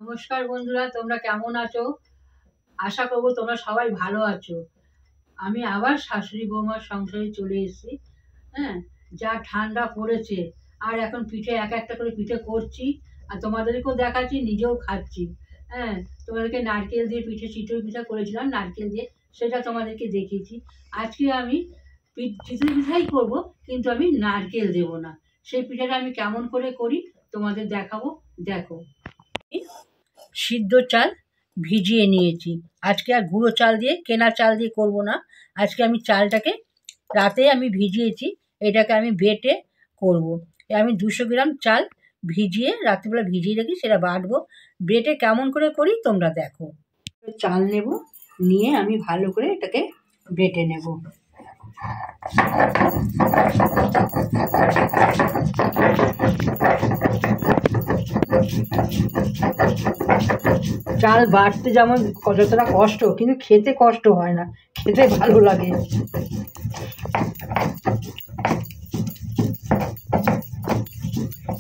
নমস্কার বন্ধুরা, তোমরা কেমন আছো? আশা করব তোমরা সবাই ভালো আছো। আমি আবার শাশুড়ি বৌমার সংসারে চলে এসেছি। হ্যাঁ, যা ঠান্ডা পড়েছে, আর এখন পিঠে এক একটা করে পিঠে করছি, আর তোমাদেরকেও দেখাচ্ছি, নিজেও খাচ্ছি। হ্যাঁ, তোমাদেরকে নারকেল দিয়ে পিঠে, চিতই পিঠা করেছিলাম নারকেল দিয়ে, সেটা তোমাদেরকে দেখিয়েছি। আজকে আমি চিতই পিঠাই করবো, কিন্তু আমি নারকেল দেবো না। সেই পিঠাটা আমি কেমন করে করি তোমাদের দেখাবো, দেখো। সিদ্ধ চাল ভিজিয়ে নিয়েছি। আজকে আর গুঁড়ো চাল দিয়ে, কেনা চাল দিয়ে করব না। আজকে আমি চালটাকে রাতে আমি ভিজিয়েছি, এটাকে আমি বেটে করব। আমি 200 গ্রাম চাল ভিজিয়ে রাত্রিবেলা ভিজিয়ে রেখি, সেটা বাটবো। বেটে কেমন করে করি তোমরা দেখো। চাল নেব, নিয়ে আমি ভালো করে এটাকে বেটে নেব। চাল বাটতে যেমন যতটা কষ্ট, কিন্তু খেতে কষ্ট হয় না, খেতে ভালো লাগে।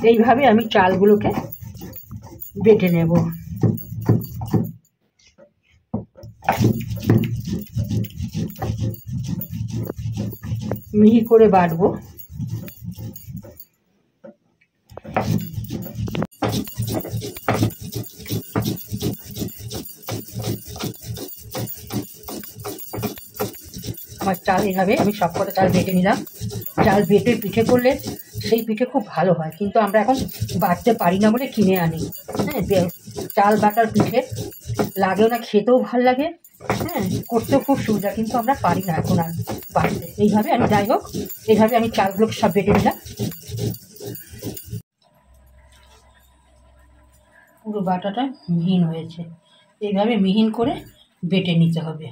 এইভাবে আমি চালগুলোকে বেটে নেব। মিহি করে বাটবো। আমার চাল এভাবে আমি সবকটা চাল বেটে নিলাম। চাল বেটে পিঠে করলে সেই পিঠে খুব ভালো হয়, কিন্তু আমরা এখন বাটতে পারি না বলে কিনে আনি। হ্যাঁ, চাল বাটার পিঠে লাগেও না, খেতেও ভালো লাগে। হ্যাঁ, করতেও খুব সুবিধা, কিন্তু আমরা পারি না এখন আর বাটতে। এইভাবে আমি, যাই হোক, এইভাবে আমি চালগুলোকে সব বেটে নিলাম। পুরো বাটাটা মিহিন হয়েছে, এইভাবে মিহিন করে বেটে নিতে হবে।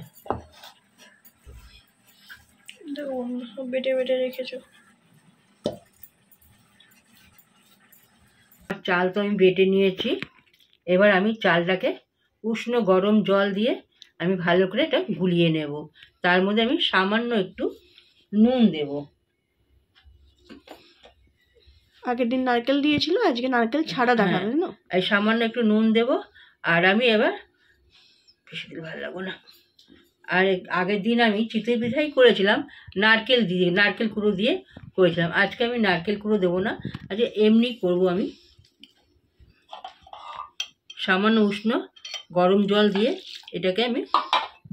বেটে বেটে রেখেছো। চাল তো আমি বেটে নিয়েছি। এবার আমি চালটাকে উষ্ণ গরম জল দিয়ে আমি ভালো করে এটা গুলিয়ে নেব। তার মধ্যে আমি সামান্য একটু নুন দেব। আগের দিন নারকেল দিয়েছিল, আজকে নারকেল ছাড়া দেখাবে না? এই সামান্য একটু নুন দেব। আর আমি এবার বেশি দিন ভালো লাগবো না। আর আগের দিন আমি চিতই পিঠাই করেছিলাম নারকেল দিয়ে, নারকেল কুড়ো দিয়ে করেছিলাম। আজকে আমি নারকেল কুড়ো দেবো না, আজকে এমনি করব। আমি সামান্য উষ্ণ গরম জল দিয়ে এটাকে আমি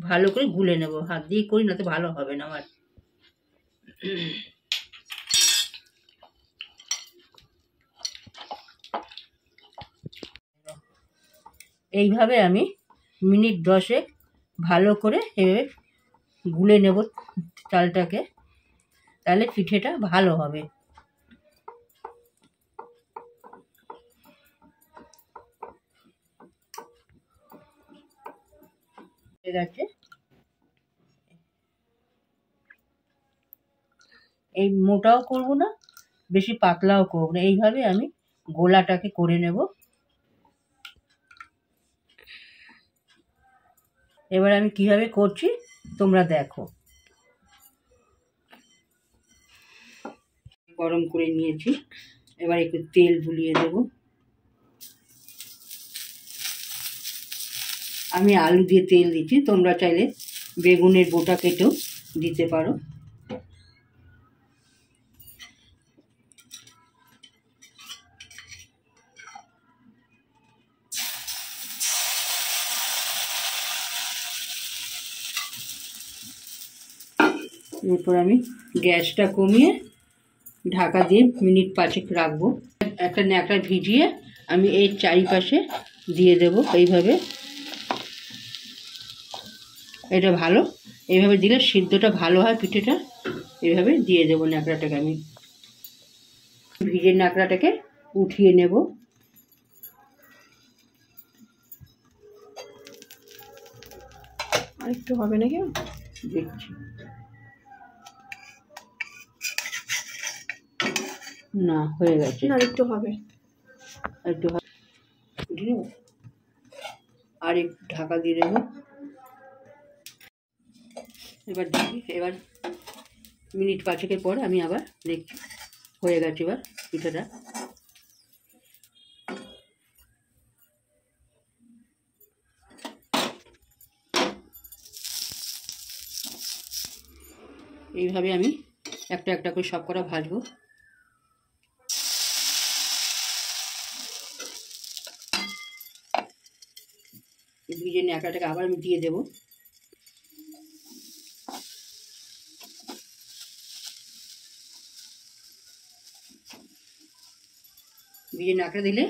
ভালো করে গুলে নেব। হাত দিয়ে করি, না তো ভালো হবে না আমার। এইভাবে আমি মিনিট 10 ভালো করে এভাবে গুলে নেব চালটাকে, তাহলে পিঠেটা ভালো হবে। ঠিক আছে, এই মোটাও করব না, বেশি পাতলাও করব না। এইভাবে আমি গোলাটাকে করে নেব। এবার আমি কিভাবে করছি তোমরা দেখো। গরম করে নিয়েছি, এবার একটু তেল বুলিয়ে দেব। আমি আলু দিয়ে তেল দিচ্ছি, তোমরা চাইলে বেগুনের বোটা কেটেও দিতে পারো। এরপর আমি গ্যাসটা কমিয়ে ঢাকা দিয়ে মিনিট 5 রাখবো। একটা ন্যাকড়া ভিজিয়ে আমি এই চারিপাশে দিয়ে দেব। এইভাবে, এটা ভালো, এইভাবে দিলে সিদ্ধটা ভালো হয় পিঠেটা। এইভাবে দিয়ে দেবো ন্যাকড়াটাকে। আমি ভিজে ন্যাকড়াটাকে উঠিয়ে নেব। আর একটু হবে নাকি? দেখছি, না হয়ে গেছে, না একটু হবে, একটু উঠিয়ে নেব। আর একটু ঢাকা দিয়ে দেবো। এবার দেখি, এবার মিনিট 5 পর আমি আবার দেখছি হয়ে গেছে এবার পিঠাটা। এইভাবে আমি একটা একটা করে সব কটা ভাজবো। ভিজে ন্যাকড়াটাকে আবার আমি দিয়ে দেবো। ভিজে ন্যাকড়া দিলে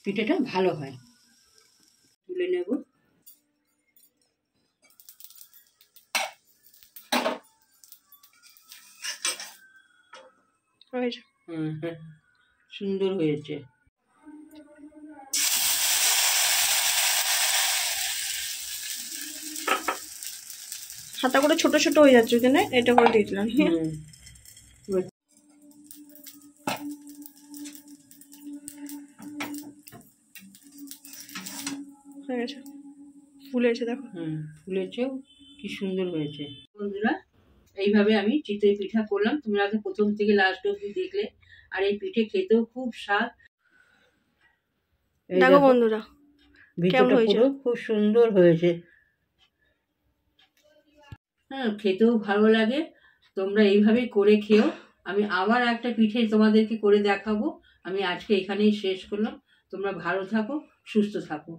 পিঠেটা ভালো হয়। তুলে নেব। হ্যাঁ, সুন্দর হয়েছে। হাতা করে ছোট ছোট হয়ে যাচ্ছে, ওখানে এটা করে দিয়েছিলাম। হয়ে গেছে, ফুলেছে দেখো। ফুলেছেও, কি সুন্দর হয়েছে। বন্ধুরা, এইভাবে আমি চিতই পিঠা করলাম। তোমরা তো প্রথম থেকে লাস্ট অবধি দেখলে। আর এই পিঠে খেতেও খুব স্বাদ। দেখো বন্ধুরা, ভিতরটা পুরো খুব সুন্দর হয়েছে। হ্যাঁ, খেতেও ভালো লাগে। তোমরা এইভাবেই করে খেও। আমি আবার একটা পিঠে তোমাদেরকে করে দেখাবো। আমি আজকে এখানেই শেষ করলাম। তোমরা ভালো থাকো, সুস্থ থাকো।